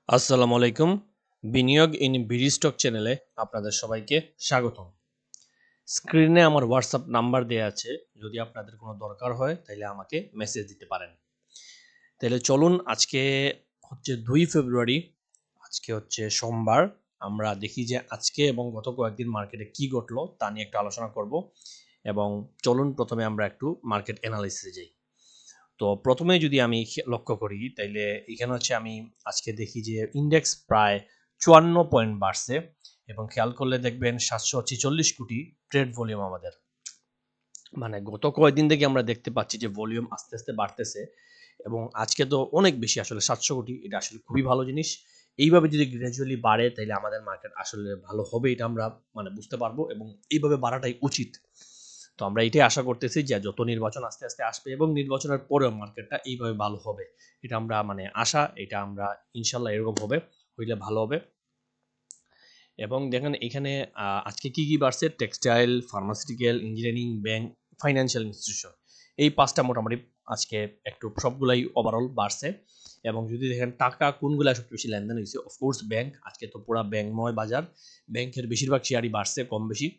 আসসালামু আলাইকুম। বিনিয়োগ ইন বিডি স্টক চ্যানেলে আপনাদের সবাইকে স্বাগতম। স্ক্রিনে আমার হোয়াটসঅ্যাপ নাম্বার দেয়া আছে। যদি আপনাদের কোনো দরকার হয় তাহলে আমাকে মেসেজ দিতে পারেন। তাহলে চলুন, আজকে হচ্ছে 2 ফেব্রুয়ারি। আজকে হচ্ছে সোমবার। আমরা দেখি যে আজকে এবং গত কয়েকদিন মার্কেটে কি ঘটলো তা নিয়ে একটু আলোচনা করব। এবং চলুন প্রথমে আমরা একটু মার্কেট অ্যানালাইসিসে যাই। তো প্রথমে যদি আমি লক্ষ্য করি তাইলে এখানে হচ্ছে আমি আজকে দেখি যে ইন্ডেক্স প্রায় 54 পয়েন্ট বাড়ছে এবং খেয়াল করলে দেখবেন 746 কোটি ট্রেড ভলিউম আমাদের। মানে গত কয়েকদিন থেকে আমরা দেখতে পাচ্ছি যে ভলিউম আস্তে আস্তে বাড়তেছে এবং আজকে তো অনেক বেশি, আসলে 700 কোটি, এটা আসলে খুবই ভালো জিনিস। এইভাবে যদি গ্র্যাজুয়ালি বাড়ে তাহলে আমাদের মার্কেট আসলে ভালো হবে, এটা আমরা বুঝতে পারবো এবং এইভাবে বাড়াটাই উচিত। তো আমরা এটাই আশা করতেছি যে যত নির্বাচন আস্তে আস্তে আসবে এবং নির্বাচনের পরেও মার্কেটটা এইভাবে ভালো হবে, এটা আমরা আশা, এটা আমরা ইনশাল্লাহ এরকম হবে, হইলে ভালো হবে। এবং দেখেন এখানে আজকে কি কি বাড়ছে: textile, pharmaceutical, engineering, bank, financial institution. এই পাঁচটা মোটামুটি আজকে একটু সবগুলাই ওভারঅল বাড়ছে। এবং যদি দেখেন টাকা কোনগুলা সবচেয়ে বেশি লেনদেন হয়েছে, অফকোর্স ব্যাংক। আজকে তো পুরো ব্যাংকময় বাজার, ব্যাংকের বেশিরভাগ শেয়ারই বাড়ছে কম বেশি।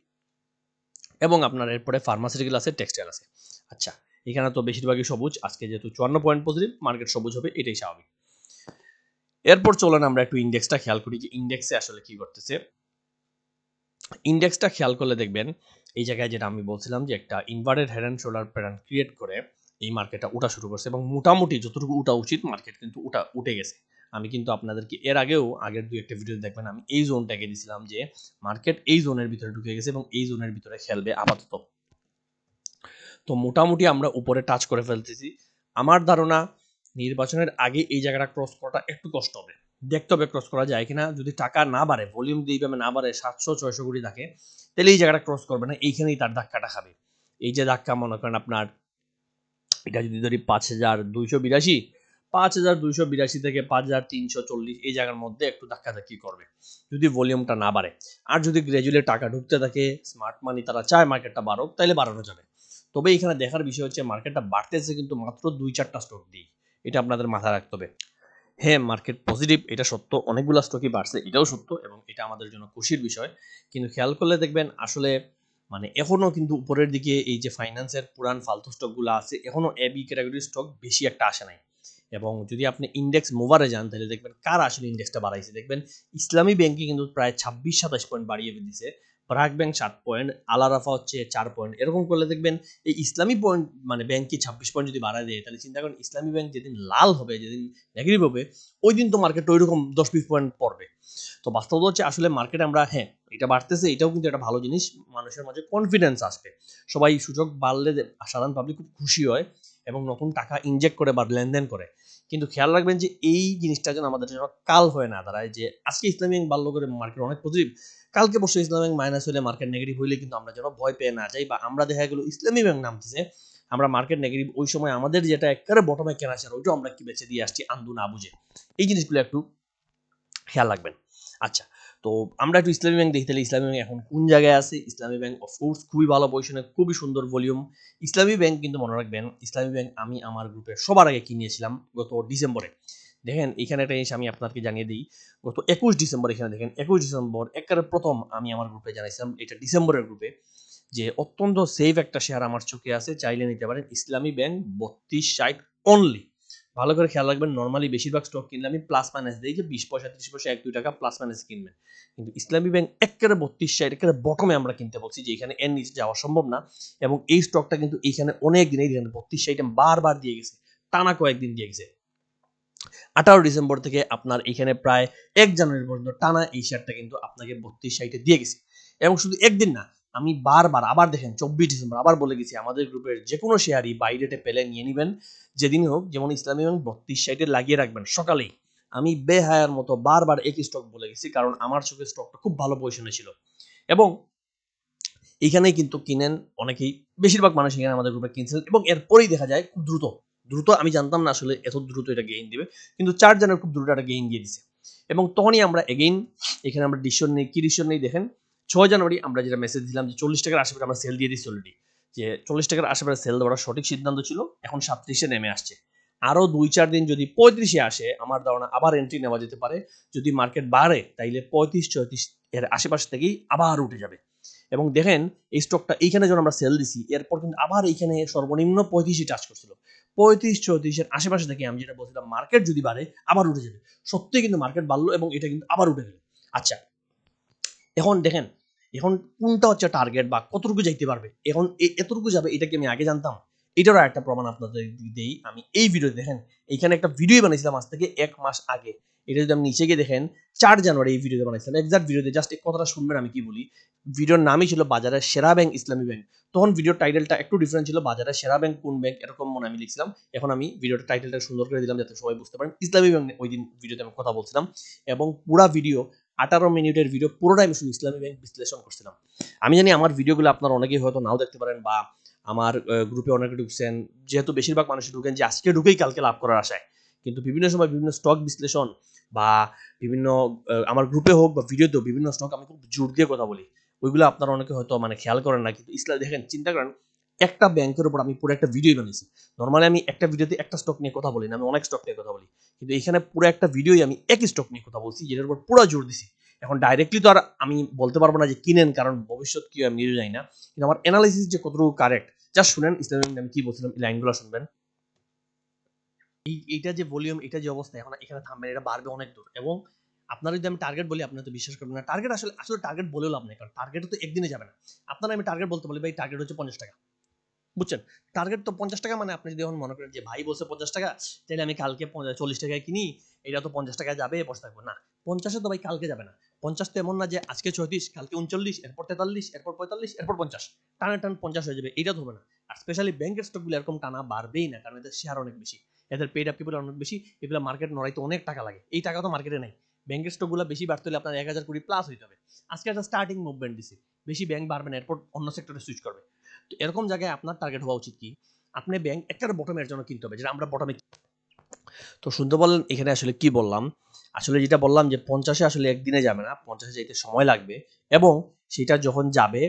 এবং আপনার এরপরে ফার্মাসিউটিক্যাল আছে, টেক্সটাইল আছে। আচ্ছা, এখানে তো বেশিরভাগই সবুজ। আজকে যেহেতু 54 পয়েন্ট পজিটিভ, মার্কেট সবুজ হবে, এটাই স্বাভাবিক। এরপর চলেন আমরা একটু ইন্ডেক্সটা খেয়াল করি যে ইন্ডেক্সে আসলে কি করতেছে। ইন্ডেক্সটা খেয়াল করলে দেখবেন এই জায়গায় যেটা আমি বলছিলাম যে একটা inverted head and shoulder pattern create করে এই মার্কেটটা উঠা শুরু করছে এবং মোটামুটি যতটুকু উঠা উচিত মার্কেট কিন্তু উঠে গেছে। আমি কিন্তু আপনাদেরকে এর আগেও আগের দুই একটা ভিডিও দেখবেন, আমি এই জোনটাকে দিয়েছিলাম যে মার্কেট এই জোনের ভিতরে ঢুকে গেছে এবং এই জোনের ভিতরে খেলবে আপাতত। তো মোটামুটি আমরা উপরে টাচ করে ফেলতেছি। আমার ধারণা নির্বাচনের আগে এই জায়গাটা ক্রস করাটা একটু কষ্ট হবে, দেখতে হবে ক্রস করা যায় কিনা। যদি টাকা না বাড়ে, ভলিউম দিয়ে এইভাবে না বাড়ে, 700-600 কোটি থাকে, তাহলে এই জায়গাটা ক্রস করবে না, এইখানেই তার ধাক্কাটা খাবে। এই যে ধাক্কা, মনে করেন আপনার এটা যদি ধরি 5282, 5282 থেকে 5340 এই জায়গার মধ্যে একটু ধাক্কাধাক্কি করবে যদি ভলিউমটা না বাড়ে। আর যদি গ্র্যাজুয়ালি টাকা ঢুকতে থাকে, স্মার্ট মানি তারা চায় মার্কেটটা বাড়ুক, তাইলে বাড়ানো যাবে। তবে এখানে দেখার বিষয় হচ্ছে মার্কেটটা বাড়তেছে কিন্তু মাত্র 2-4টা স্টক দিয়ে, এটা আপনাদের মাথায় রাখতে হবে। হ্যাঁ, মার্কেট পজিটিভ, এটা সত্য, অনেকগুলো স্টকই বাড়ছে, এটাও সত্য এবং এটা আমাদের জন্য খুশির বিষয়। কিন্তু খেয়াল করলে দেখবেন আসলে এখনো কিন্তু উপরের দিকে এই যে ফাইন্যান্সের পুরান ফালতু স্টকগুলো আছে, এখনো এ বি ক্যাটাগরির স্টক বেশি একটা আসে নাই। এবং যদি আপনি ইন্ডেক্স মুভারে যান তাহলে দেখবেন কারা আসলে ইন্ডেক্সটা বাড়াইছে। দেখবেন ইসলামী ব্যাংকে কিন্তু প্রায় 26-27 পয়েন্ট বাড়িয়ে দিয়েছে, ব্র্যাক ব্যাংক 7 পয়েন্ট, আলারাফা হচ্ছে 4 পয়েন্ট। এরকম করলে দেখবেন এই ইসলামী পয়েন্ট ব্যাংকে 26 পয়েন্ট যদি বাড়ায় দেয়, তাহলে চিন্তা করেন ইসলামী ব্যাংক যেদিন লাল হবে, যেদিন নেগেটিভ হবে, ওই দিন তো মার্কেট ওইরকম 10-20 পয়েন্ট পড়বে। তো বাস্তবতা হচ্ছে আসলে মার্কেট আমরা, হ্যাঁ এটা বাড়তেছে, এটাও কিন্তু একটা ভালো জিনিস, মানুষের মাঝে কনফিডেন্স আসবে। সবাই সূচক বাড়লে সাধারণ পাবলিক খুব খুশি হয় এবং নতুন টাকা ইনজেক্ট করে বা লেনদেন করে। কিন্তু খেয়াল রাখবেন যে এই জিনিসটা যেন আমাদের জন্য কাল হয়ে না দাঁড়ায় যে আজকে ইসলামী ব্যাংক বাড়লো করে মার্কেট অনেক পজিটিভ, কালকে বসে ইসলামী ব্যাংক মাইনাস হলে, মার্কেট নেগেটিভ হইলে কিন্তু আমরা যেন ভয় পেয়ে না যাই, বা আমরা দেখা গেল ইসলামী ব্যাংক নামতেছে, আমরা মার্কেট নেগেটিভ, ওই সময় আমাদের যেটা একেবারে বটমে কেনা ছিল ওইটাও আমরা কি বেঁচে দিয়ে আসছি আন্দু না বুঝে। এই জিনিসগুলো একটু খেয়াল রাখবেন। আচ্ছা, তো আমরা একটু ইসলামী ব্যাংক দেখি, তাহলে ইসলামী ব্যাংক এখন কোন জায়গায় আছে। ইসলামী ব্যাংক অফকোর্স খুবই ভালো পজিশনে, খুবই সুন্দর ভলিউম। ইসলামী ব্যাংক কিন্তু মনে রাখবেন, ইসলামী ব্যাংক আমি আমার গ্রুপে সবার আগে কিনিয়েছিলাম গত ডিসেম্বরে। দেখেন এখানে একটা জিনিস আমি আপনাকে জানিয়ে দিই, গত 21 ডিসেম্বর, এখানে দেখেন 21 ডিসেম্বর একেবারে প্রথম আমি আমার গ্রুপে জানাইছিলাম, এটা ডিসেম্বরের গ্রুপে, যে অত্যন্ত সেফ একটা শেয়ার আমার চোখে আছে, চাইলে নিতে পারেন ইসলামী ব্যাংক 3260 অনলি। ভালো করে খেয়াল রাখবেন, নর্মালি বেশিরভাগ স্টক কিনলে আমি প্লাস মাইনাস দিই যে 20 পয়সা 30 পয়সা 1-2 টাকা প্লাস মাইনাস কিনবেন, কিন্তু ইসলামী ব্যাংক একেবারে 3260 একেবারে বটমে আমরা কিনতে বলছি, যে এখানে এর নিচে যাওয়া সম্ভব না। এবং এই স্টকটা কিন্তু এইখানে অনেক দিন, এই 3260 বারবার দিয়ে গেছে, টানা কয়েকদিন দিয়ে গেছে। 18 ডিসেম্বর থেকে আপনার এখানে প্রায় 1 জানুয়ারি পর্যন্ত টানা এই শেয়ারটা কিন্তু আপনাকে 3260 দিয়ে গেছে। এবং শুধু একদিন না, আমি বারবার আবার দেখেন 24 ডিসেম্বর আবার বলে গেছি আমাদের গ্রুপের যে কোনো শেয়ারই বাই রেটে পেলে নিয়ে নেবেন, যেদিনই হোক। যেমন ইসলামী ব্যাংক 3260 লাগিয়ে রাখবেন সকালেই। আমি বেহায়ার মতো বারবার একই স্টক বলে গেছি, কারণ আমার চোখে স্টকটা খুব ভালো পজিশনে ছিল। এবং এখানেই কিন্তু কিনেন অনেকেই, বেশিরভাগ মানুষ এখানে আমাদের গ্রুপে কিনছিলেন এবং এরপরেই দেখা যায় খুব দ্রুত দ্রুত, আমি জানতাম না আসলে এত দ্রুত এটা গেইন দিবে, কিন্তু 4 জনের খুব দ্রুত একটা গেইন দিয়ে দিছে। এবং তখনই আমরা এগেইন এখানে আমরা ডিসিশন নেই, কি ডিসিশন নেই দেখেন, 6 জানুয়ারি আমরা যেটা মেসেজ দিলাম যে 40 টাকার আশেপাশে আমরা সেল দিয়ে দিচ্ছি অলরেডি, যে 40 টাকার আশেপাশে সেল দেওয়াটা সঠিক সিদ্ধান্ত ছিল। এখন 37-এ নেমে আসছে, আরো 2-4 দিন যদি 35-এ আসে, আমার ধারণা আবার এন্ট্রি নেওয়া যেতে পারে। যদি মার্কেট বাড়ে তাইলে 35-34 এর আশেপাশ থেকেই আবার উঠে যাবে। এবং দেখেন এই স্টকটা এইখানে যখন আমরা সেল দিছি, এরপর কিন্তু আবার এইখানে সর্বনিম্ন 35-ই টাচ করছিল। 35-34 এর আশেপাশে থেকে আমি যেটা বলছিলাম, মার্কেট যদি বাড়ে আবার উঠে যাবে। সত্যিই কিন্তু মার্কেট বাড়লো এবং এটা কিন্তু আবার উঠে গেল। আচ্ছা, এখন দেখেন, এখন কোনটা হচ্ছে টার্গেট বা কতটুকু যাইতে পারবে, এখন এতটুকু যাবে এটা কি আমি আগে জানতাম? এটারও একটা প্রমাণ আপনাদের দেই আমি এই ভিডিও। দেখেন এইখানে একটা ভিডিও বানাইছিলাম আজ থেকে 1 মাস আগে। এটা যদি আপনি নিচে গিয়ে দেখেন, 4 জানুয়ারি এই ভিডিওতে বানাইছিলাম, এক্সাক্ট ভিডিওতে। জাস্ট এই কথাটা শুনবেন আমি কি বলি। ভিডিওর নামই ছিল বাজারের সেরা ব্যাংক ইসলামী ব্যাংক। তখন ভিডিওর টাইটেলটা একটু ডিফারেন্ট ছিল, বাজারের সেরা ব্যাংক কোন ব্যাংক এরকম মনে আমি লিখছিলাম। এখন আমি ভিডিওর টাইটেলটা সুন্দর করে দিলাম যাতে সবাই বুঝতে পারেন ইসলামী ব্যাংক ওই দিন ভিডিওতে আমি কথা বলছিলাম। এবং পুরা ভিডিও 18 মিনিটের ভিডিও, পুরোটাই আমি শুধু ইসলামী ব্যাংক বিশ্লেষণ করছিলাম। আমি জানি আমার ভিডিওগুলো আপনারা অনেকেই হয়তো নাও দেখতে পারেন, বা আমার গ্রুপে অনেকে ঢুকছেন, যেহেতু বেশিরভাগ মানুষই ঢুকেন যে আজকে ঢুকেই কালকে লাভ করার আশায়। কিন্তু বিভিন্ন সময় বিভিন্ন স্টক বিশ্লেষণ বা বিভিন্ন আমার গ্রুপে হোক বা ভিডিওতেও বিভিন্ন স্টক আমি খুব জোর দিয়ে কথা বলি, ওইগুলো আপনারা অনেকে হয়তো মানে খেয়াল করেন না। কিন্তু ইসলাম দেখেন, চিন্তা করেন, একটা ব্যাংকের উপর আমি পুরো একটা ভিডিও বানিয়েছি। নর্মালি আমি একটা ভিডিওতে একটা স্টক নিয়ে কথা বলি না, আমি অনেক স্টক নিয়ে কথা বলি। কিন্তু এখানে পুরো একটা ভিডিওই আমি একই স্টক নিয়ে কথা বলছি, যেটার উপর পুরো জোর দিছি। এখন ডাইরেক্টলি তো আর আমি বলতে পারবো না যে কিনেন, কারণ ভবিষ্যৎ কি আমি নিজে জানি না। কিন্তু আমার অ্যানালাইসিস যে কতটুকু কারেক্ট, জাস্ট শুনেন ইসলামী আমি কি বলছিলাম, এই লাইনগুলো শুনবেন। এইটা যে ভলিউম, এটা যে অবস্থা, এখন এখানে থামবেন, এটা বাড়বে অনেক দূর। এবং আপনারা যদি আমি টার্গেট বলি, আপনি তো বিশ্বাস করবেন না। টার্গেট আসলে আসলে টার্গেট বলেও লাভ নেই, কারণ টার্গেট তো একদিনে যাবে না। আপনারা আমি টার্গেট বলতে বলি, ভাই টার্গেট হচ্ছে 50 টাকা, বুঝছেন? টার্গেট তো 50 টাকা, মানে আপনি যদি এখন মনে করেন যে ভাই বলছে 50 টাকা, তাহলে আমি কালকে 40 টাকায় কিনি, এটা তো 50 টাকায় যাবে, বসে থাকবো না। 50-এ তো ভাই কালকে যাবে না। 50 তো এমন না যে আজকে 34, কালকে 39, এরপর 43, এরপর 45, এরপর 50, টানা টান 50 হয়ে যাবে, এটা তো হবে না। আর স্পেশালি ব্যাংকের স্টকগুলো এরকম টানা বাড়বেই না, কারণ এদের শেয়ার অনেক বেশি, এদের পেড আপ পিপল অনেক বেশি, এগুলো মার্কেট নড়াইতে অনেক টাকা লাগে, এই টাকা তো মার্কেটে নাই। ব্যাংকের স্টকগুলো বেশি বাড়তে হলে আপনার 1000 কোটি প্লাস হইতে হবে। আজকে একটা স্টার্টিং মুভমেন্ট দিছে, বেশি ব্যাংক বাড়বে না, এরপর অন্য সেক্টরে সুইচ করবে। তো এরকম জায়গায় আপনার টার্গেট হওয়া উচিত কি, আপনি ব্যাংক একটা বটমের জন্য কিনতে হবে, যেটা আমরা বটমে। তো শুনতে বললেন এখানে আসলে কি বললাম, আসলে যেটা বললাম যে 50-এ আসলে একদিনে যাবে না, 50-এ যেতে সময় লাগবে। এবং সেটা যখন যাবে,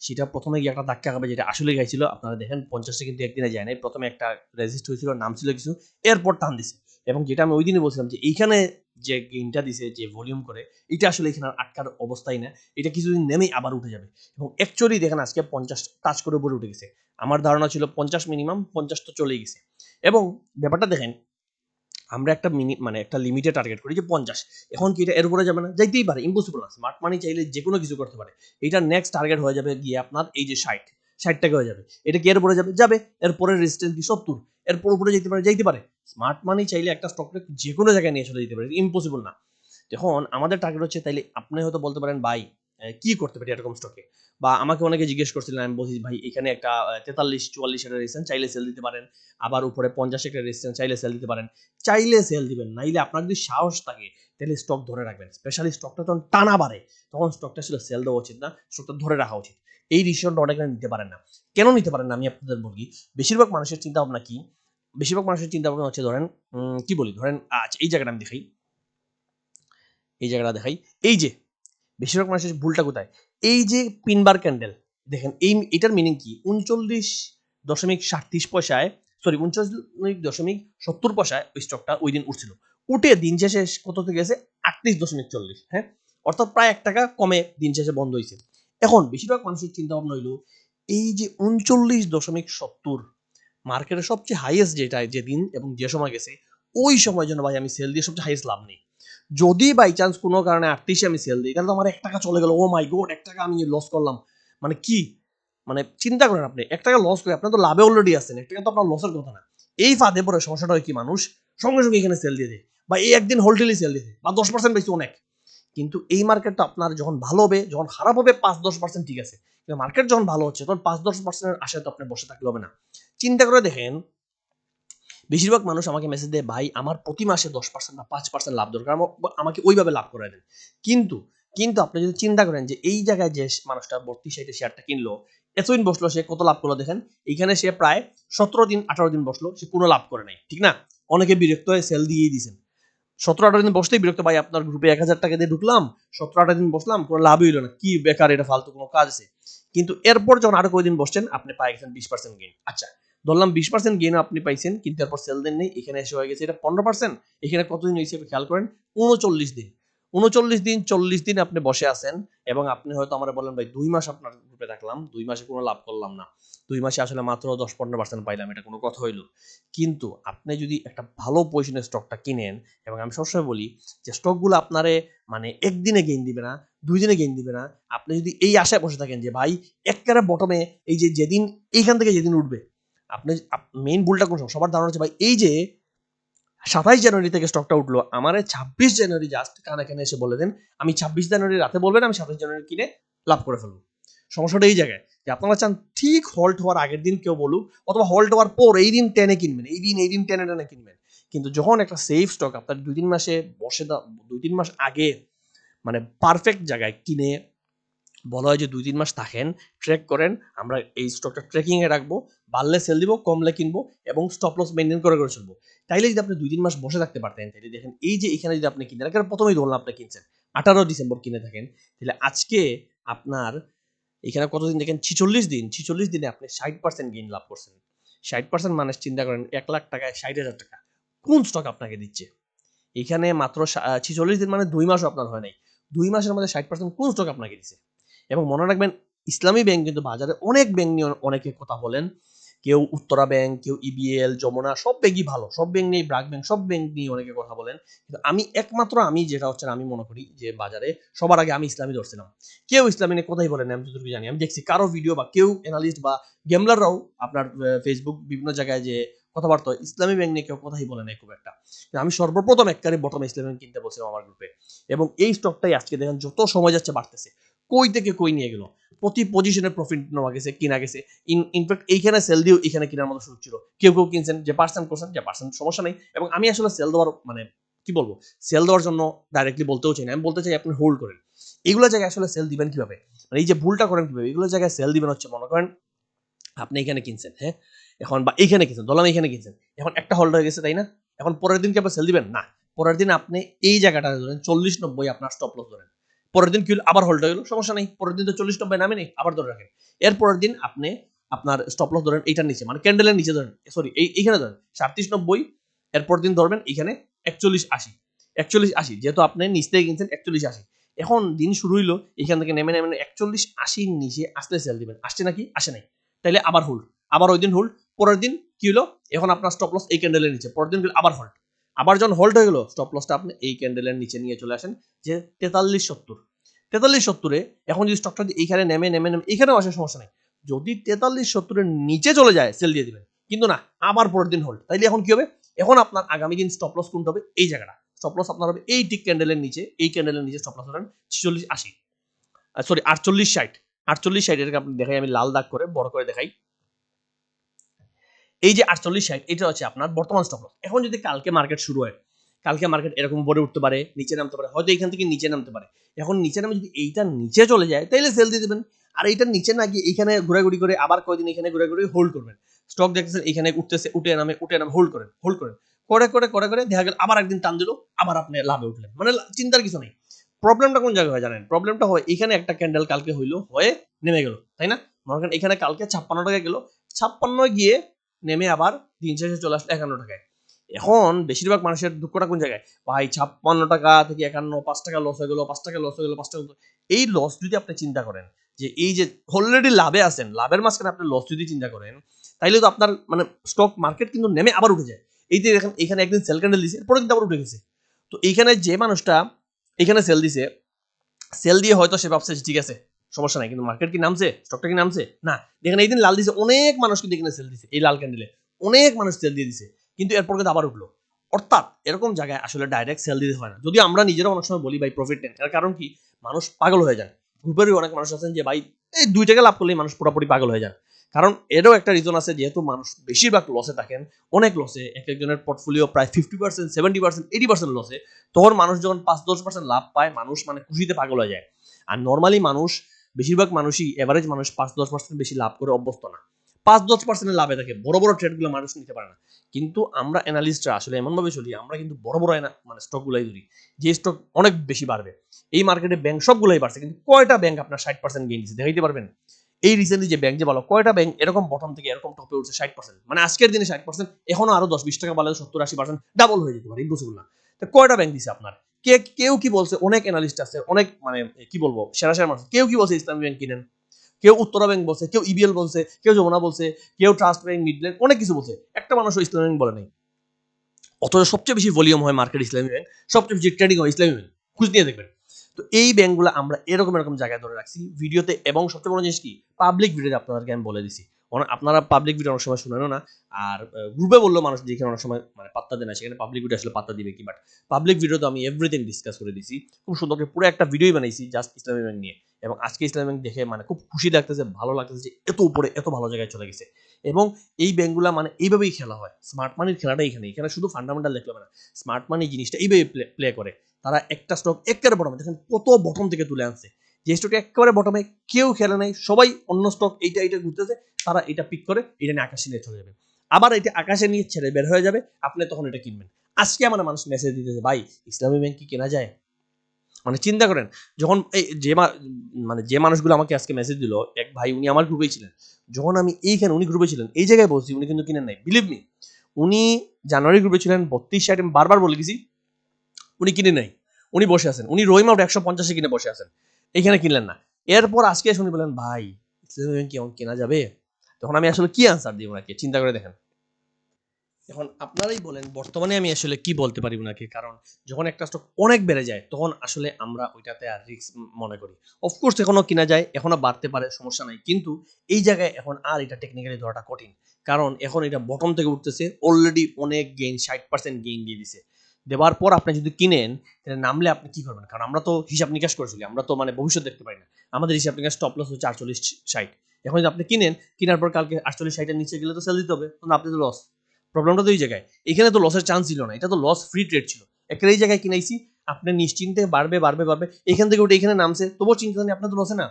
সেটা প্রথমে গিয়ে একটা ধাক্কা খাবে, যেটা আসলে গাইছিল। আপনারা দেখেন 50-এ কিন্তু একদিনে যায় নাই, প্রথমে একটা রেজিস্ট হয়েছিল, নাম ছিল কিছু, এরপর টান দিছে। এবং যেটা আমি ওই দিনই বলছিলাম যে এইখানে যে গেইনটা দিছে, যে ভলিউম করে, এটা আসলে এখানে আটকার অবস্থাই না, এটা কিছুদিন নেমেই আবার উঠে যাবে। এবং অ্যাকচুয়ালি দেখেন আজকে 50 টাচ করে উপরে উঠে গেছে। আমার ধারণা ছিল 50 মিনিমাম, 50 তো চলেই গেছে। এবং ব্যাপারটা দেখেন, আমরা একটা মানে একটা লিমিটে টার্গেট করি যে 50, এখন কি এটা এর উপরে যাবে না? যাইতেই পারে, ইম্পসিবল না। স্মার্ট মানি চাইলে যে কোনো কিছু করতে পারে। এটা নেক্সট টার্গেট হয়ে যাবে গিয়ে আপনার এই যে 60 টাকা হয়ে যাবে। এটা কি এর উপরে যাবে? যাবে। এর পরের রেজিস্ট্যান্স কি 70, এরপর উপরে যেতে পারে, যাইতে পারে। স্মার্ট মানি চাইলে একটা স্টককে যে কোনো জায়গায় নিয়ে চলে যেতে পারে, ইম্পসিবল না। এখন আমাদের টার্গেট হচ্ছে, তাইলে আপনি হয়তো বলতে পারেন ভাই কি করতে পারি এরকম স্টকে, বা আমাকে অনেকে জিজ্ঞেস করছিলেন, আমি বলছি ভাই এখানে একটা 43-44 এর রেজিস্ট্যান্স চাইলে সেল দিতে পারেন, আবার উপরে 50 একটা রেজিস্ট্যান্স চাইলে সেল দিতে পারেন। চাইলে সেল দিবেন, নাইলে আপনার যদি সাহস থাকে তাহলে স্টক ধরে রাখবেন। স্পেশালি স্টকটা যখন টানা বাড়ে, তখন স্টকটা আসলে সেল দেওয়া উচিত না, স্টকটা ধরে রাখা উচিত। এই ডিসিশনটা অনেকে নিতে পারেন না। কেন নিতে পারেন না আমি আপনাদের বলি। বেশিরভাগ মানুষের চিন্তা ভাবনা কি, বেশিরভাগ মানুষের চিন্তা ভাবনা হচ্ছে, ধরেন কি বলি, ধরেন আজ এই জায়গাটা আমি দেখাই, এই জায়গাটা দেখাই, এই যে বেশিরভাগ মানুষের ভুলটা কোথায়, এই যে পিনবার ক্যান্ডেল দেখেন, এটার মিনিং কি, 39.37 সরি 39.70 ওই স্টকটা ওই দিন উঠছিল, উঠে দিন শেষে কত থেকে গেছে, 38.40। হ্যাঁ, অর্থাৎ প্রায় 1 টাকা কমে দিন শেষে বন্ধ হয়েছে। এখন বেশিরভাগ মানুষের চিন্তা ভাবনা হইলো, এই যে 39.70 মার্কেটের সবচেয়ে হাইয়েস্ট যেটা যেদিন এবং যে সময় গেছে, ওই সময় জন্য ভাই আমি সেল দিয়ে সবচেয়ে হাইয়েস্ট লাভ নেই। যদি বাই চান্স কোনো কারণে 38-এ আমি সেল দিই, তাহলে তো আমার 1 টাকা চলে গেল, ও মাই গড, 1 টাকা আমি লস করলাম। মানে কি, মানে চিন্তা করেন, আপনি 1 টাকা লস করে আপনার তো লাভে অলরেডি আছেন, 1 টাকা তো আপনার লসের কথা না। এই ফাঁদে পরে সমস্যাটা হয় কি, মানুষ সঙ্গে সঙ্গে এখানে সেল দিয়ে দেয়, বা এই একদিন হোলটেলি সেল দিয়ে দেয়, বা 10% বেশি অনেক। কিন্তু এই মার্কেটটা আপনার যখন ভালো হবে, যখন খারাপ হবে 5-10% ঠিক আছে, কিন্তু মার্কেট যখন ভালো হচ্ছে তখন 5-10% আশায় তো আপনি বসে থাকলে হবে না। চিন্তা করে দেখেন, বেশিরভাগ মানুষ আমাকে মেসেজ দেয়, ভাই আমার প্রতি মাসে 10% বা 5% লাভ দরকার, আমাকে ওইভাবে লাভ করে দেন। কিন্তু কিন্তু আপনি যদি চিন্তা করেন যে এই জায়গায় যে মানুষটা 32-60 শেয়ারটা কিনলো, এতদিন বসলো, সে কত লাভ করলো দেখেন। এইখানে সে প্রায় 17-18 দিন বসলো, সে কোনো লাভ করে নাই, ঠিক না? অনেকে বিরক্ত হয়ে সেল দিয়েই দিয়েছেন। 17-18 দিন বসতেই বিরক্ত, ভাই আপনার গ্রুপে 1000 টাকা দিয়ে ঢুকলাম, 17-18 দিন বসলাম, কোনো লাভই হলো না, কি বেকার, এটা ফালতু কোনো কাজ আছে। কিন্তু এরপর যখন আরো কয়েকদিন বসছেন, আপনি পাই গেছেন 20% গেইন। আচ্ছা, ধরলাম 20% গেইন আপনি পাইছেন, কিন্তু এরপর সেল দেন নেই, এখানে এসে হয়ে গেছে এটা 15%। এখানে কতদিন হয়েছে খেয়াল করেন, 39 দিন। 39 দিন, 40 দিন আপনি বসে আছেন, এবং আপনি হয়তো আমার বলেন ভাই 2 মাস আপনার গ্রুপে থাকলাম, 2 মাসে কোনো লাভ করলাম না, 2 মাসে আসলে মাত্র 10-15% পাইলাম, এটা কোনো কথা হইলো? কিন্তু আপনি যদি একটা ভালো পজিশনের স্টকটা কিনেন, এবং আমি সবসময় বলি যে স্টকগুলো আপনারে মানে একদিনে গেইন দিবে না, 2 দিনে গেইন দিবে না। আপনি যদি এই আশায় বসে থাকেন যে ভাই একেবারে বটমে, এই যে যেদিন এইখান থেকে যেদিন উঠবে, আপনি মেইন ভুলটা কোন সময়? সবার ধারণা হচ্ছে ভাই এই যে 27 জানুয়ারি থেকে স্টকটা উঠলো, আমারে 26 জানুয়ারি জাস্ট কানে কানে এসে বলে দেন, আমি 26 জানুয়ারি রাতে বলবেন, আমি 27 জানুয়ারি কিনে লাভ করে ফেলবো। সমস্যাটা এই জায়গায় যে আপনারা চান ঠিক হল্ট হওয়ার আগের দিন কেউ বলুক, অথবা হল্ট হওয়ার পর এই দিন টেনে কিনবেন, এই দিন টেনে টেনে কিনবেন। কিন্তু যখন একটা সেফ স্টক আপনার 2-3 মাসে বসে, 2-3 মাস আগে মানে পারফেক্ট জায়গায় কিনে, বলা হয় যে 2-3 মাস থাকেন, ট্র্যাক করেন, আমরা এই স্টকটা ট্র্যাকিং এ রাখবো, বাড়লে সেল দিব, কমলে কিনবো, এবং স্টপ লস মেনটেন করে করে চলবো। তাইলে যদি আপনি 2-3 মাস বসে থাকতে পারতেন, তাহলে দেখেন এই যে এখানে যদি আপনি কিনেন, একেবারে প্রথমেই ধরলাম আপনি কিনছেন 18 ডিসেম্বর কিনে থাকেন, তাহলে আজকে আপনার এখানে কতদিন দেখেন, 46 দিন, 46 দিনে আপনি 60% গেইন লাভ করছেন। 60% মানে চিন্তা করেন 1 লাখ টাকায় 60,000 টাকা কোন স্টক আপনাকে দিচ্ছে? এখানে মাত্র 46 দিন মানে 2 মাসও আপনার হয় নাই। 2 মাসের মধ্যে 60% কোন স্টক আপনাকে দিছে? এবং মনে রাখবেন, ইসলামী ব্যাংক কিন্তু বাজারে অনেক ব্যাংক নিয়ে অনেকে কথা বলেন। কেউ উত্তরা ব্যাংক, কেউ ইবিএল, যমুনা, সব ব্যাংকই ভালো। সব ব্যাংক নিয়ে, ব্র্যাক ব্যাংক, সব ব্যাংক নিয়ে অনেকে কথা বলেন। কিন্তু আমি যেটা হচ্ছে আমি মনে করি যে বাজারে সবার আগে আমি ইসলামী ধরছিলাম। কেউ ইসলামী নিয়ে কথাই বলে না, আমি যতটুকু জানি। আমি দেখছি কারো ভিডিও বা কেউ অ্যানালিস্ট বা গেমলাররাও আপনার ফেসবুক বিভিন্ন জায়গায় যে কথাবার্তা হয়, ইসলামী ব্যাংক নিয়ে কেউ কথাই বলে নাই খুব একটা। আমি সর্বপ্রথম একবারে বটমে ইসলামী ব্যাংক কিনতে বলছিলাম আমার গ্রুপে, এবং এই স্টকটাই আজকে দেখেন যত সময় যাচ্ছে বাড়তেছে। কই থেকে কই নিয়ে গেল, প্রতি পজিশনে প্রফিট নেওয়া গেছে, কিনা গেছে। ইনফ্যাক্ট এইখানে সেল দিয়েও এখানে কেনার মতো সুযোগ ছিল। কেউ কেউ কিনছেন, যে পার্সেন্ট করছেন, যে পার্সেন্ট সমস্যা নেই। এবং আমি আসলে সেল দেওয়ার মানে কি বলবো, সেল দেওয়ার জন্য ডাইরেক্টলি বলতেও চাই না, আমি বলতে চাই আপনি হোল্ড করেন। এগুলো জায়গায় আসলে সেল দিবেন কিভাবে, মানে এই যে ভুলটা করেন কিভাবে, এগুলো জায়গায় সেল দিবেন হচ্ছে, মনে করেন আপনি এখানে কিনছেন, হ্যাঁ, এখন বা এইখানে কিনছেন, ধরলাম এইখানে কিনছেন, এখন একটা হোল্ড হয়ে গেছে, তাই না? এখন পরের দিন কি আপনি সেল দিবেন না? পরের দিন আপনি এই জায়গাটা ধরেন 40-90 আপনার স্টপ লস ধরেন, পরের দিন কি হলো, আবার হোল্ড হয়ে গেল, সমস্যা নেই, পরের দিন তো 40-90 নামে নেই, আবার ধরে রাখেন। এর পরের দিন আপনি আপনার স্টপ লস ধরেন এইটার নিচে, মানে ক্যান্ডেলের নিচে ধরেন, সরি এইখানে ধরেন 37-90, এরপর দিন ধরবেন এখানে 41-80, 41-80, যেহেতু আপনি নিচ থেকে কিনছেন 41-80, এখন দিন শুরু হইলো, এখান থেকে নেমে নেমে 41-80 নিচে আসলে সেল দিবেন, আসছে নাকি আসে নাই, তাইলে আবার হোল্ড, আবার ওই দিন হোল্ড, পরের দিন কি হলো, এখন আপনার স্টপ লস এই ক্যান্ডেলের নিচে, পরের দিন আবার হোল্ড, আবার যখন হোল্ড হয়ে গেল, স্টপ লসটা আপনি এই ক্যান্ডেলের নিচে নিয়ে চলে আসেন, যে 43-70, 43-70-এ এখন যদি স্টকটা এইখানে নেমে নেমে নেমে এখানেও আসে, সমস্যা নেই, যদি 43-70-এর নিচে চলে যায় সেল দিয়ে দিবেন, কিন্তু না, আবার পরের দিন হোল্ড, তাইলে এখন কি হবে, এখন আপনার আগামী দিন স্টপ লস কোনটা হবে, এই জায়গাটা স্টপ লস আপনার হবে এই টিক ক্যান্ডেলের নিচে, এই ক্যান্ডেলের নিচে স্টপ লস ধরেন 46-80, সরি 48-60, 48-60, এটাকে আপনি দেখাই, আমি লাল দাগ করে বড় করে দেখাই, এই যে 48-60, এটা হচ্ছে আপনার বর্তমান স্টপ লস। এখন যদি কালকে মার্কেট শুরু হয়, কালকে মার্কেট এরকম উপরে উঠতে পারে, নিচে নামতে পারে, হয়তো এখান থেকে নিচে নামতে পারে। এখন নিচে নামে যদি এইটা নিচে চলে যায়, তাহলে সেল দিয়ে দেবেন। আর এইটার নিচে না গিয়ে এখানে ঘোরাঘুরি করে আবার কয়দিন এখানে ঘোরাঘুরি হোল্ড করবেন। স্টক দেখতেছেন এখানে উঠতেছে, উঠে নামে, উঠে নামে, হোল্ড করেন, হোল্ড করেন, করে দেখা গেল আবার একদিন টান দিল, আবার আপনি লাভে উঠলেন, মানে চিন্তার কিছু নেই। প্রবলেমটা কোন জায়গায় হয় জানেন? প্রবলেমটা হয় এখানে একটা ক্যান্ডেল কালকে হইলো, হয়ে নেমে গেল, তাই না? মনে করেন এখানে কালকে 56 টাকা গেল, 56 গিয়ে নেমে আবার দিন শেষে চলে আসলো 51 টাকায়। এখন বেশিরভাগ মানুষের দুঃখটা কোন জায়গায়, ভাই 56 টাকা থেকে 51, 5 টাকা লস হয়ে গেল, 5 টাকা লস হয়ে গেল, 5 টাকা। এই লস যদি আপনি চিন্তা করেন, যে এই যে অলরেডি লাভে আছেন, লাভের মাঝখানে আপনি লস যদি চিন্তা করেন, তাইলে তো আপনার মানে স্টক মার্কেট কিন্তু নেমে আবার উঠে যায়। এই যে দেখেন এখানে একদিন সেল ক্যান্ডেল দিছে, পরে কিন্তু আবার উঠে গেছে। তো এইখানে যে মানুষটা এখানে সেল দিছে, সেল দিয়ে হয়তো সে ভাবছে ঠিক আছে সমস্যা নাই, কিন্তু মার্কেট কি নামছে, স্টকটা কি নামছে না, দেখেন এই দিন লাল দিছে, অনেক মানুষ কিন্তু এখানে সেল দিছে, এই লাল ক্যান্ডেলে অনেক মানুষ সেল দিয়ে দিছে, কিন্তু এরপর কিন্তু আবার উঠলো। অর্থাৎ এরকম জায়গায় আসলে ডাইরেক্ট সেল দিতে হয় না, যদি আমরা নিজেরা অনেক সময় বলি ভাই প্রফিট নেন, এর কারণ কি, মানুষ পাগল হয়ে যায়। গ্রুপেরই অনেক মানুষ আছেন যে ভাই এই 2 টাকা লাভ করলেই মানুষ পুরোপুরি পাগল হয়ে যান। কারণ এরও একটা রিজন আছে, যেহেতু মানুষ বেশিরভাগ লসে থাকেন, অনেক লসে, এক একজনের পোর্টফোলিও প্রায় 50%, 70%, 80% লসে, তখন মানুষ যখন 5-10% লাভ পায়, মানুষ মানে খুশিতে পাগল হয়ে যায়। আর নর্মালি মানুষ, বেশিরভাগ মানুষই, এভারেজ মানুষ 5-10% বেশি লাভ করে অভ্যস্ত না। 5-10% লাভে থাকে, বড় বড় ট্রেডগুলো মানুষ নিতে পারে না। কিন্তু আমরা অ্যানালিস্টরা আসলে এমনভাবে চলি, আমরা কিন্তু বড় বড় মানে স্টকগুলাই ধরি, যে স্টক অনেক বেশি বাড়বে। এই মার্কেটে ব্যাংক সবগুলাই বাড়ছে, কিন্তু কয়টা ব্যাংক আপনার 60% গেইন দিচ্ছে দেখাইতে পারবেন? এই রিসেন্টলি যে ব্যাংক যে ভালো, কয়টা ব্যাংক এরকম বটম থেকে এরকম টপে উঠছে 60%, মানে আজকের দিনে 60%, এখনো আরো 10-20 টাকা বাড়লে 70-80% ডাবল হয়ে যেতে পারে, ইম্পসিবল না। তো কয়টা ব্যাংক দিছে আপনার? কেউ কি বলছে? অনেক অ্যানালিস্ট আছে, অনেক মানে কি বলবো সেরা সেরা মানুষ, কেউ কি বলছে ইসলামী ব্যাংক কিনেন? কেউ উত্তরা ব্যাংক বলছে, কেউ ইবিএল বলছে, কেউ যমুনা বলছে, কেউ ট্রাস্ট ব্যাংক, মিডল্যান্ড, অনেক কিছু বলছে, একটা মানুষও ইসলামী ব্যাংক বলে নাই। অথচ সবচেয়ে বেশি ভলিউম হয় মার্কেট ইসলামী ব্যাংক, সবচেয়ে বেশি ট্রেডিং হয় ইসলামী ব্যাংক, খুঁজ নিয়ে দেখবেন। তো এই ব্যাংকগুলো আমরা এরকম এরকম জায়গায় ধরে রাখছি ভিডিওতে, এবং সবচেয়ে বড় জিনিস কি, পাবলিক ভিডিওতে আপনাদেরকে আমি বলে দিছি। আপনারা পাবলিক ভিডিও অনেক সময় শুনেনও না, আর গ্রুপে বললেও মানুষ যেখানে অনেক সময় মানে পাত্তা দেয় না, সেখানে পাবলিক ভিডিও আসলে পাত্তা দিবে কি, বাট পাবলিক ভিডিওতে আমি এভরিথিং ডিসকাস করে দিছি, খুব সুন্দর করে পুরো একটা ভিডিওই বানাইছি জাস্ট ইসলামী ব্যাংক নিয়ে। এবং আজকে ইসলামী ব্যাংক দেখে মানে খুব খুশি লাগতেছে, ভালো লাগতেছে যে এত উপরে এত ভালো জায়গায় চলে গেছে। এবং এই ব্যাংকগুলা মানে এইভাবেই খেলা হয়, স্মার্ট মানির খেলাটা এখানে শুধু ফান্ডামেন্টাল দেখলে হবে না, স্মার্ট মানি জিনিসটা এইভাবে প্লে করে। তারা একটা স্টক একেবারে বটমে, দেখেন কত বটম থেকে তুলে আনছে, যে স্টকটা একেবারে বটমে কেউ খেলে নাই, সবাই অন্য স্টক এইটা ঘুরতেছে, তারা এটা পিক করে এটা নিয়ে আকাশে নিয়ে চলে যাবে, আবার এটা আকাশে নিয়ে ছেড়ে বের হয়ে যাবে, আপনি তখন এটা কিনবেন। আজকে আমার মানুষ মেসেজ দিতেছে, ভাই ইসলামী ব্যাংক কি কেনা যায়? মানে চিন্তা করেন, যখন এই মানে যে মানুষগুলো আমাকে আজকে মেসেজ দিল, এক ভাই উনি আমার গ্রুপেই ছিলেন, যখন আমি এইখানে উনি গ্রুপে ছিলেন এই জায়গায় বলছি, উনি কিন্তু কিনেন নাই, বিলিভ মি। উনি জানুয়ারি গ্রুপে ছিলেন 32 আমি বারবার বলে গেছি, উনি কিনে নাই, উনি বসে আছেন, উনি রহিম আউট 150 কিনে বসে আছেন, এখানে কিনলেন না। এরপর আজকে শুনি বলেন ভাই ইসলামী ব্যাংক কি কেনা যাবে? তখন আমি আসলে কি আনসার দিব ওনাকে, চিন্তা করে দেখেন। এখন আপনারাই বলেন বর্তমানে আমি আসলে কি বলতে পারি ওনাকে, কারণ যখন একটা স্টক অনেক বেড়ে যায় তখন আসলে আমরা ওইটাতে আর রিস্ক মনে করি। অফকোর্স এখনো কিনা যায়, এখনো বাড়তে পারে, সমস্যা নাই, কিন্তু এই জায়গায় এখন আর এটা টেকনিক্যালি ধরাটা কঠিন, কারণ এখন এটা বটম থেকে উঠতেছে, অলরেডি অনেক গেইন, 60% গেইন দিয়ে দিছে। দেওয়ার পর আপনি যদি কিনেন, তাহলে নামলে আপনি কি করবেন? কারণ আমরা তো হিসাব নিকাশ করেছিলি, আমরা তো মানে ভবিষ্যৎ দেখতে পাই না, আমাদের হিসাব নিকাশ স্টপ লস হচ্ছে 48-60। এখন যদি আপনি কিনেন, কেনার পর কালকে 48-60 নিচে গেলে তো সেল দিতে হবে, তখন আপনি তো লস। প্রবলেমটা তো এই জায়গায়, এখানে তো লসের চান্স ছিল না, এটা তো লস ফ্রি ট্রেড ছিল। একটা এই জায়গায় কিনাইছি, আপনি নিশ্চিন্তে বাড়বে বাড়বে বাড়বে, এখান থেকে ওটা এখানে নামছে, তবুও চিন্তা নেই, আপনার তো লসে না।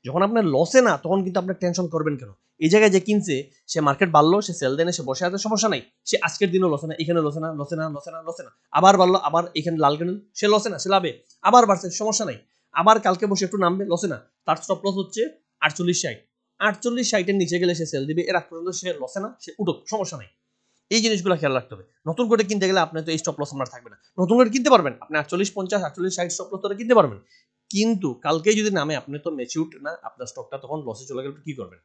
যখন আপনার লসে না, তখন কিন্তু আপনার টেনশন করবেন কেন? এই জায়গায় যে কিনছে, সে মার্কেট বাড়লো, সে সেল দেনে, সে বসে আছে, সমস্যা নাই, সে আজকের দিনও লসে না, এখানে লসে না, লসে না, লসে না, লসে না, আবার বাড়লো, আবার এখানে লাল কেন, সে লসে না, সে লাভে, আবার বাড়ছে, সমস্যা নাই, আবার কালকে বসে একটু নামবে, লসে না, তার স্টপ লস হচ্ছে 48-60। 48-60 নিচে গেলে সে সেল দিবে, এর আগ পর্যন্ত সে লসে না, সে উঠুক, সমস্যা নাই। এই জিনিসগুলো খেয়াল রাখতে হবে। নতুন করে কিনতে গেলে আপনার তো এই স্টপ লস আপনার থাকবে না, নতুন করে কিনতে পারবেন আপনি 48-50, 48-60 স্টপ লস কিনতে পারবেন, কিন্তু কালকে যদি নামে, আপনি তো ম্যাচিউরড না, আপনার স্টকটা তখন লসে চলে গেলে কি করবেন?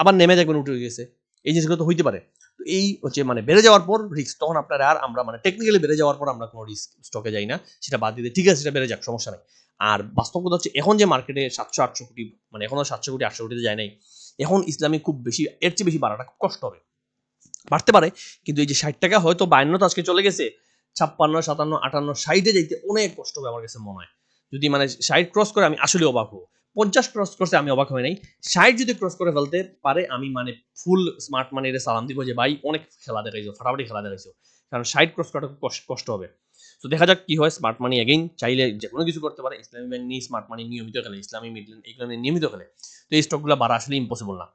আবার নেমে দেখবেন উঠে গেছে, এই জিনিসগুলো তো হইতে পারে। তো এই হচ্ছে মানে বেড়ে যাওয়ার পর রিস্ক, তখন আপনার আর আমরা মানে টেকনিক্যালি বেড়ে যাওয়ার পর আমরা কোনো রিস্ক স্টকে যাই না, সেটা বাদ দিতে ঠিক আছে, সেটা বেড়ে যাক, সমস্যা নাই। আর বাস্তব কথা হচ্ছে, এখন যে মার্কেটে 700-800 কোটি, মানে এখনো 700 কোটি 800 কোটিতে যায় নাই, এখন ইসলামী খুব বেশি, এর চেয়ে বেশি বাড়াটা খুব কষ্ট হবে, বাড়তে পারে, কিন্তু এই যে 60 টাকা হয়তো 52 তো আজকে চলে গেছে, 56, 57, 58, 60 যাইতে অনেক কষ্ট হবে আমার কাছে মনে হয়। যদি মানে 60 ক্রস করে, আমি আসলে অবাক হবো। 50 ক্রস করতে আমি অবাক হই নাই, 60 যদি ক্রস করে ফেলতে পারে, আমি মানে ফুল স্মার্ট মানির সালাম দিব যে ভাই অনেক খেলা দেখাইছো, ফাটাফাটি খেলা দেখাইছো, কারণ 60 ক্রস করাটা খুব কষ্ট হবে। তো দেখা যাক কি হয়। স্মার্ট মানি এগেইন চাইলে যে কোনো কিছু করতে পারে, ইসলামী ব্যাংক নিয়ে স্মার্ট মানি নিয়মিত খেলে, ইসলামী মিডল্যান্ড এগুলো নিয়ে নিয়মিত খেলে, তো এই স্টকগুলো বাড়া আসলে ইম্পসিবল না।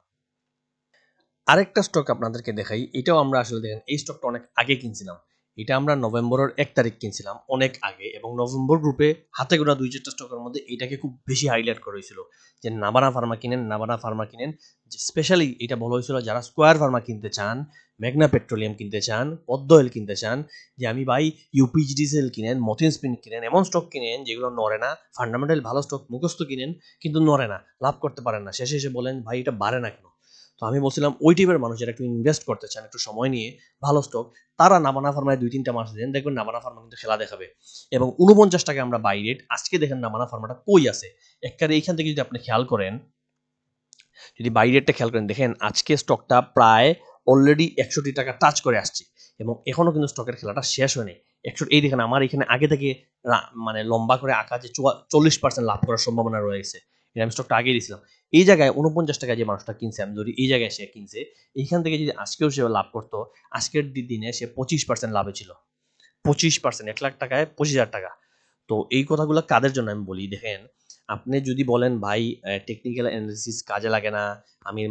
আরেকটা স্টক আপনাদেরকে দেখাই, এটাও আমরা আসলে দেখেন এই স্টকটা অনেক আগে কিনছিলাম, এটা আমরা নভেম্বরের 1 তারিখ কিনছিলাম, অনেক আগে, এবং নভেম্বর গ্রুপে হাতে গোনা 2-4টা স্টকের মধ্যে এটাকে খুব বেশি হাইলাইট করা হয়েছিল যে নাভানা ফার্মা কিনেন, নাভানা ফার্মা কিনেন। স্পেশালি এটা বলা হয়েছিল যারা স্কোয়ার ফার্মা কিনতে চান, মেঘনা পেট্রোলিয়াম কিনতে চান, পদ্ম অয়েল কিনতে চান, যে আমি ভাই ইউপিজিডিসিএল কিনেন, মথিন স্পিন কিনেন, এমন স্টক কিনেন যেগুলো নড়ে না, ফান্ডামেন্টাল ভালো স্টক মুখস্থ কিনেন, কিন্তু নড়ে না, লাভ করতে পারেন না, শেষে এসে বলেন ভাই এটা বাড়ে না কেন। তো আমি বলছিলাম ওই টাইপের মানুষ যারা একটু ইনভেস্ট করতে চান, একটু সময় নিয়ে, ভালো স্টক, তারা নাভানা ফার্মায় 2-3টা মাস দেন, দেখবেন নাভানা ফার্মা কিন্তু খেলা দেখাবে। এবং 49 টাকায় আমরা বাই রেট, আজকে দেখেন নাভানা ফার্মাটা কই আছে, একবারে এইখান থেকে যদি আপনি খেয়াল করেন, যদি বাই রেটটা খেয়াল করেন, দেখেন আজকে স্টকটা প্রায় অলরেডি 61 টাকা টাচ করে আসছে, এবং এখনো কিন্তু স্টকের খেলাটা শেষ হয়নি। 100, এই দেখেন আমার এখানে আগে থেকে মানে লম্বা করে আঁকা যে 40% লাভ করার সম্ভাবনা রয়েছে, এটা আমি স্টকটা আগেই দিয়েছিলাম। এই জায়গায় 49 টাকায় যে মানুষটা কিনছে, আমি ধরি এই জায়গায় সে কিনছে, এইখান থেকে যদি আজকেও সে লাভ করতো, আজকের দিনে সে 25% লাভে ছিল। 25%, 1 লাখ টাকায় 25,000 টাকা। তো এই কথাগুলো কাদের জন্য আমি বলি, দেখেন আপনি যদি বলেন ভাই টেকনিক্যাল অ্যানালিসিস কাজে লাগে না, আমি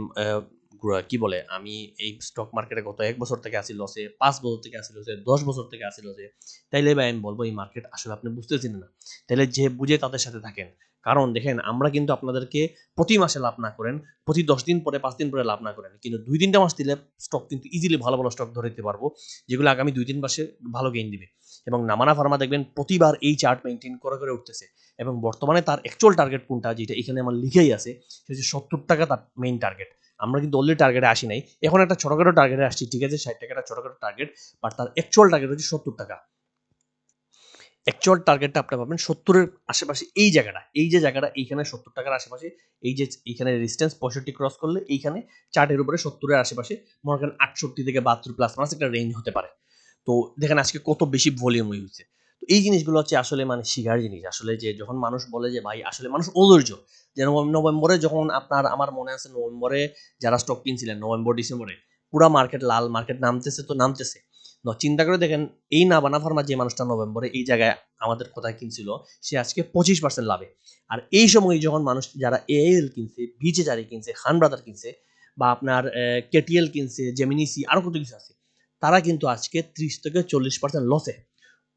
কি বলে, আমি এই স্টক মার্কেটে গত 1 বছর থেকে আসি লসে, 5 বছর থেকে আসি লসে, 10 বছর থেকে আসি লসে, তাইলে ভাই আমি বলবো এই মার্কেট আসলে আপনি বুঝতেছেন না, তাইলে যে বুঝে তাদের সাথে থাকেন, কারণ দেখেন আমরা কিন্তু আপনাদেরকে প্রতি মাসে লাভ না করেন, প্রতি 10 দিন পরে 5 দিন পরে লাভ না করেন, কিন্তু 2-3টা মাস দিলে স্টক কিন্তু ইজিলি ভালো ভালো স্টক ধরে দিতে পারবো, যেগুলো আগামী 2-3 মাসে ভালো গেইন দিবে। এবং নামানা ফার্মা দেখবেন প্রতিবার এই চার্ট মেনটেন করে উঠতেছে, এবং বর্তমানে তার অ্যাকচুয়াল টার্গেট কোনটা, যেটা এখানে আমার লিখেই আছে, সেটা হচ্ছে 70 টাকা তার মেইন টার্গেট। আমরা কিন্তু অলরেডি টার্গেটে আসি নাই, এখন একটা ছোটখাটো টার্গেটে আসছি, ঠিক আছে, 60 টাকাটা ছোটখাটো টার্গেট, বাট তার অ্যাকচুয়াল টার্গেট হচ্ছে 70 টাকা। অ্যাকচুয়াল টার্গেটটা আপনি পাবেন 70-এর আশেপাশে, এই জায়গাটা, এই যে জায়গাটা, এইখানে 70 টাকার আশেপাশে, এই যে এইখানে রেজিস্ট্যান্স 65 ক্রস করলে এইখানে চার্টের উপরে 70-এর আশেপাশে, মনে করেন 68 থেকে 72 প্লাস মাইনাস একটা রেঞ্জ হতে পারে। তো দেখেন আজকে কত বেশি ভলিউম হয়েছে। তো এই জিনিসগুলো হচ্ছে আসলে মানে শিখার জিনিস আসলে, যে যখন মানুষ বলে যে ভাই আসলে মানুষ অধৈর্য, যে নভেম্বরে যখন আপনার, আমার মনে আছে নভেম্বরে যারা স্টক কিনছিলেন নভেম্বর ডিসেম্বরে, পুরা মার্কেট লাল, মার্কেট নামতেছে তো নামতেছে, চিন্তা করে দেখেন এই নাবানা ফার্মা যে মানুষটা নভেম্বরে এই জায়গায় আমাদের কোথায় কিনছিল, সে আজকে 25% লাভে। আর এই সময় যখন মানুষ যারা এএল কিনছে, ভিচে কিনছে, খান ব্রাদার কিনছে, বা আপনার কেটিএল কিনছে, জেমিনিসি, আরো কত কিছু আছে, তারা কিন্তু আজকে 30 থেকে 40% লসে।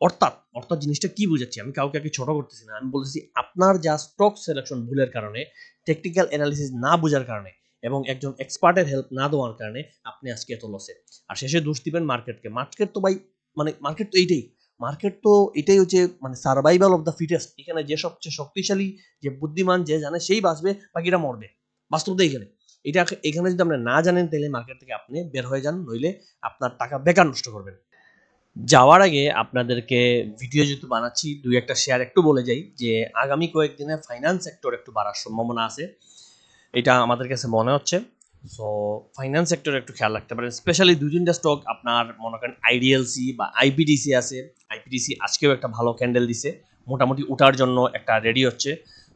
অর্থাৎ অর্থাৎ জিনিসটা কি বুঝাচ্ছি, আমি কাউকে ছোট করতেছি না, আমি বলতেছি আপনার যা স্টক সিলেকশন ভুলের কারণে, টেকনিক্যাল অ্যানালিসিস না বোঝার কারণে, এবং একজন এক্সপার্টের হেল্প না দেওয়ার কারণে আপনি আজকে এত লসে। আর শেষে দোষ দিবেন মার্কেটকে। মার্কেট তো ভাই, মানে মার্কেট তো এইটাই, মার্কেট তো এটাই হচ্ছে মানে সার্ভাইভাল অফ দ্য ফিটেস্ট। এখানে যে সবচেয়ে শক্তিশালী, যে বুদ্ধিমান, যে জানে সেই বাঁচবে, বাকিরা মরবে। বাস্তবতা এখানে এটা, এখানে যদি আপনি না জানেন তাহলে মার্কেট থেকে আপনি বের হয়ে যান, নইলে আপনার টাকা বেকার নষ্ট করবেন। যাওয়ার আগে আপনাদেরকে ভিডিও যেহেতু বানাচ্ছি, দুই একটা শেয়ার একটু বলে যাই, যে আগামী কয়েকদিনে ফাইন্যান্স সেক্টর একটু বাড়ার সম্ভাবনা আছে, এটা আমাদের কাছে মনে হচ্ছে। সো ফাইন্যান্স সেক্টরে একটু খেয়াল রাখতে পারেন, স্পেশালি 2-3টা স্টক আপনার মনে করেন আইডিএলসি বা আইপিডিসি আছে। আইপিডিসি আজকেও একটা ভালো ক্যান্ডেল দিছে, মোটামুটি উঠার জন্য একটা রেডি হচ্ছে।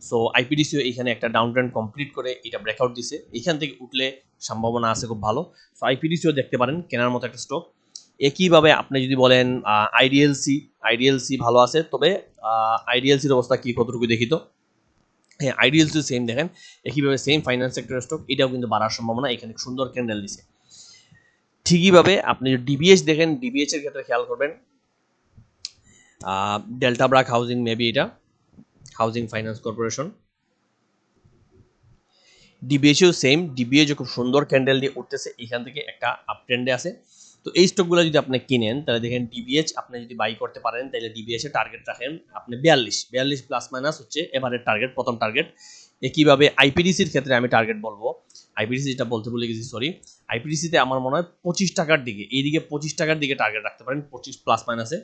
সো আইপিডিসিও এখানে একটা ডাউন ট্রেন্ড কমপ্লিট করে এটা ব্রেকআউট দিছে, এখান থেকে উঠলে সম্ভাবনা আছে খুব ভালো। সো আইপিডিসিও দেখতে পারেন কেনার মতো একটা স্টক। একইভাবে আপনি যদি বলেন আইডিএলসি ভালো আছে, তবে আইডিএলসির অবস্থা কি কতটুকু দেখি তো। হ্যাঁ, আইডিএলসি সেম দেখেন, একইভাবে সেম ফাইন্যান্স সেক্টরের স্টক, এটাও কিন্তু বাড়ার সম্ভাবনা, এখানে সুন্দর ক্যান্ডেল দিছে। ঠিকইভাবে আপনি যদি ডিবিএস দেখেন, ডিবিএস এর ক্ষেত্রে খেয়াল করবেন ডেল্টা ব্রাক হাউজিং, মেবি এটা হাউজিং ফাইন্যান্স কর্পোরেশন। ডিবিএসও সেম, ডিবিএস খুব সুন্দর ক্যান্ডেল দিয়ে উঠতেছে, এখান থেকে একটা আপ ট্রেন্ডে আছে। তো এই স্টকগুলো যদি আপনি কিনেন, তাহলে দেখেন ডিবিএস আপনি যদি বাই করতে পারেন, তাহলে ডিবিএস এর টার্গেট রাখেন আপনি 42 প্লাস মাইনাস হচ্ছে এবারের টার্গেট, প্রথম টার্গেট। একইভাবে আইপিডিসির ক্ষেত্রে আমি টার্গেট বলবো, আইপিডিসি যেটা বলতে ভুলে গেছি, সরি। আইপিডিসিতে আমার মনে হয় 25 টাকার দিকে, এইদিকে 25 টাকার দিকে টার্গেট রাখতে পারেন, 25 প্লাস মাইনাসে।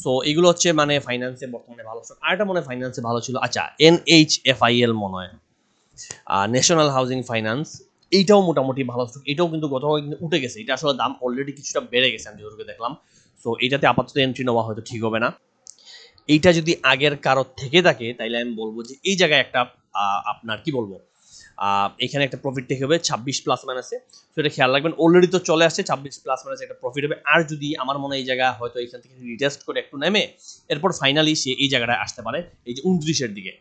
সো এগুলো হচ্ছে মানে ফাইন্যান্সে বর্তমানে ভালো স্টক। আরেকটা মনে হয় ফাইন্যান্সে ভালো ছিল, আচ্ছা এনএইচএফআইএল মনে হয়, ন্যাশনাল হাউজিং ফাইন্যান্স, এইটাও মোটামুটি ভালো স্টক, এটাও কিন্তু গত কয়েকদিন উঠে গেছে, এটা আসলে দাম অলরেডি কিছুটা বেড়ে গেছে আমি যতটুকু দেখলাম। সো এটাতে আপাতত এন্ট্রি নেওয়া হয়তো ঠিক হবে না। এইটা যদি আগের কারো থেকে থাকে, তাইলে আমি বলবো যে এই জায়গায় একটা আপনার কি বলবো, এখানে একটা প্রফিট টেক হবে 26 প্লাস মাইনাসে। তো এটা খেয়াল রাখবেন, অলরেডি তো চলে আসছে 26 প্লাস মাইনাসে একটা প্রফিট হবে। আর যদি আমার মনে হয় এই জায়গা হয়তো এখান থেকে রিটেস্ট করে একটু নেমে এরপর ফাইনালি সে এই জায়গাটায় আসতে পারে, এই যে 29-এর দিকে।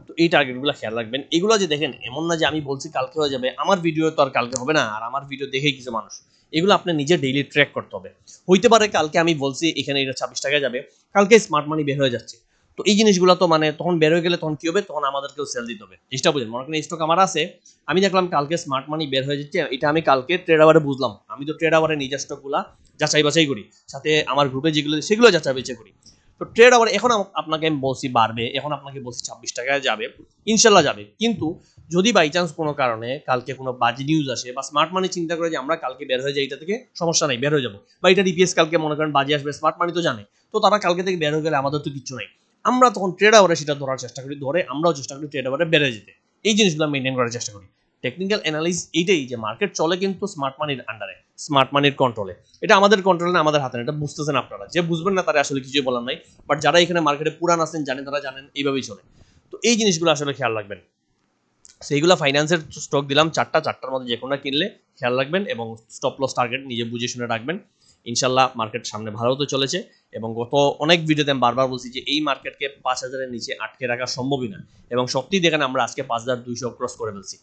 তো এই টার্গেটগুলো খেয়াল রাখবেন। এগুলো যে দেখেন, এমন না যে আমি বলছি কালকে হয়ে যাবে, আমার ভিডিও তো আর কালকে হবে না, আর আমার ভিডিও দেখেই কিছু মানুষ, এগুলো আপনি নিজে ডেইলি ট্র্যাক করতে হবে। হইতে পারে কালকে আমি বলছি এখানে এটা 26 টাকায় যাবে, কালকে স্মার্ট মানি বের হয়ে যাচ্ছে। তো এই জিনিসগুলো তো মানে তখন বের হয়ে গেলে তখন কি হবে, তখন আমাদেরকেও সেল দিতে হবে, জিনিসটা বুঝেন। মনে করেন স্টক আমার আছে, আমি দেখলাম কালকে স্মার্ট মানি বের হয়ে যাচ্ছে, এটা আমি কালকে ট্রেড আওয়ারে বুঝলাম, আমি তো ট্রেড আওয়ারে নিজের স্টকগুলা যাচাই বাছাই করি, সাথে আমার গ্রুপে যেগুলো সেগুলো যাচাই বাছাই করি। তো ট্রেড আওয়ার এখন আপনাকে আমি বলছি বাড়বে, এখন আপনাকে বলছি 26 টাকায় যাবে, ইনশাল্লাহ যাবে। কিন্তু যদি বাই চান্স কোনো কারণে কালকে কোনো বাজে নিউজ আসে, বা স্মার্ট মানি চিন্তা করে যে আমরা কালকে বের হয়ে যাই, এটা থেকে সমস্যা নাই, বের হয়ে যাবো, বা এটা ডিপিএস কালকে মনে করেন বাজে আসবে, স্মার্ট মানি তো জানে, তো তারা কালকে থেকে বের হয়ে গেলে আমাদের তো কিচ্ছু নাই। আমরা তখন ট্রেড আওয়ারে সেটা ধরার চেষ্টা করি, ধরে আমরাও চেষ্টা করি ট্রেড আওয়ারে বেড়ে যেতে, এই জিনিসগুলো মেনটেন করার চেষ্টা করি। টেকনিক্যাল অ্যানালিস এইটাই, যে মার্কেট চলে কিন্তু স্মার্ট মানির আন্ডারে, স্মার্ট মানির কন্ট্রোলে। এটা আমাদের কন্ট্রোলে না, আমাদের হাতে না, এটা বুঝতেছেন আপনারা, যে বুঝবেন না তারা আসলে কিছুই বলার নাই, বাট যারা এখানে মার্কেটে পুরান আছেন জানেন, তারা জানেন এইভাবেই চলে। তো এই জিনিসগুলো আসলে খেয়াল রাখবেন। সেইগুলো ফাইন্যান্সের স্টক দিলাম চারটার মধ্যে যে কোনো কিনলে খেয়াল রাখবেন, এবং স্টপ লস টার্গেট নিজে বুঝে শুনে রাখবেন। ইনশাল্লাহ মার্কেট সামনে ভালো হতে চলেছে, এবং গত অনেক ভিডিওতে আমি বারবার বলছি যে এই মার্কেটকে 5,000-এর নিচে আটকে রাখা সম্ভবই না, এবং সত্যিই দেখেন আমরা আজকে 5,200 ক্রস করে ফেলছি,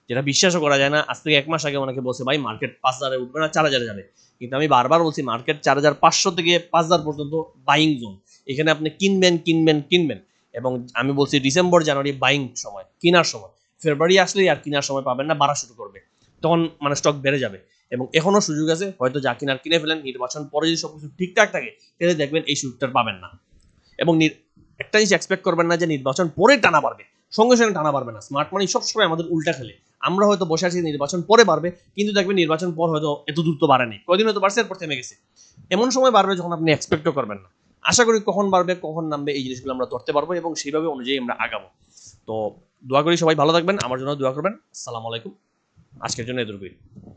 যেটা বিশ্বাসও করা যায় না। আজ থেকে 1 মাস আগে অনেকে বলছে ভাই মার্কেট 5,000-এ উঠবে না, 4,000-এ যাবে, কিন্তু আমি বারবার বলছি মার্কেট 4,500 থেকে 5,000 পর্যন্ত বাইং জোন, এখানে আপনি কিনবেন কিনবেন কিনবেন, এবং আমি বলছি ডিসেম্বর জানুয়ারি বাইং সময়, কেনার সময়। ফেব্রুয়ারি আসলেই আর কেনার সময় পাবেন না, বাড়া শুরু করবে, তখন মানে স্টক বেড়ে যাবে। এবং এখনো সুযোগ আছে, হয়তো যা কিনার কিনে ফেলেন, নির্বাচন পরে যদি সবকিছু ঠিকঠাক থাকে তাহলে দেখবেন এই সুযোগটা পাবেন না। এবং একটা জিনিস এক্সপেক্ট করবেন না যে নির্বাচন পরে টানা বাড়বে, সঙ্গে সঙ্গে টানা বাড়বে না। স্মার্ট মানি সবসময় আমাদের উল্টা খেলে। আমরা হয়তো বসে আছি নির্বাচন পরে বাড়বে, কিন্তু দেখবেন নির্বাচন পর হয়তো এত দ্রুত বাড়েনি, কদিন হয়তো বাড়ছে এরপর থেমে গেছে। এমন সময় বাড়বে যখন আপনি এক্সপেক্টও করবেন না। আশা করি কখন বাড়বে কখন নামবে এই জিনিসগুলো আমরা ধরতে পারবো এবং সেইভাবে অনুযায়ী আমরা আগাবো। তো দোয়া করি সবাই ভালো থাকবেন, আমার জন্য দোয়া করবেন। আসসালামু আলাইকুম, আজকের জন্য এতটুকুই।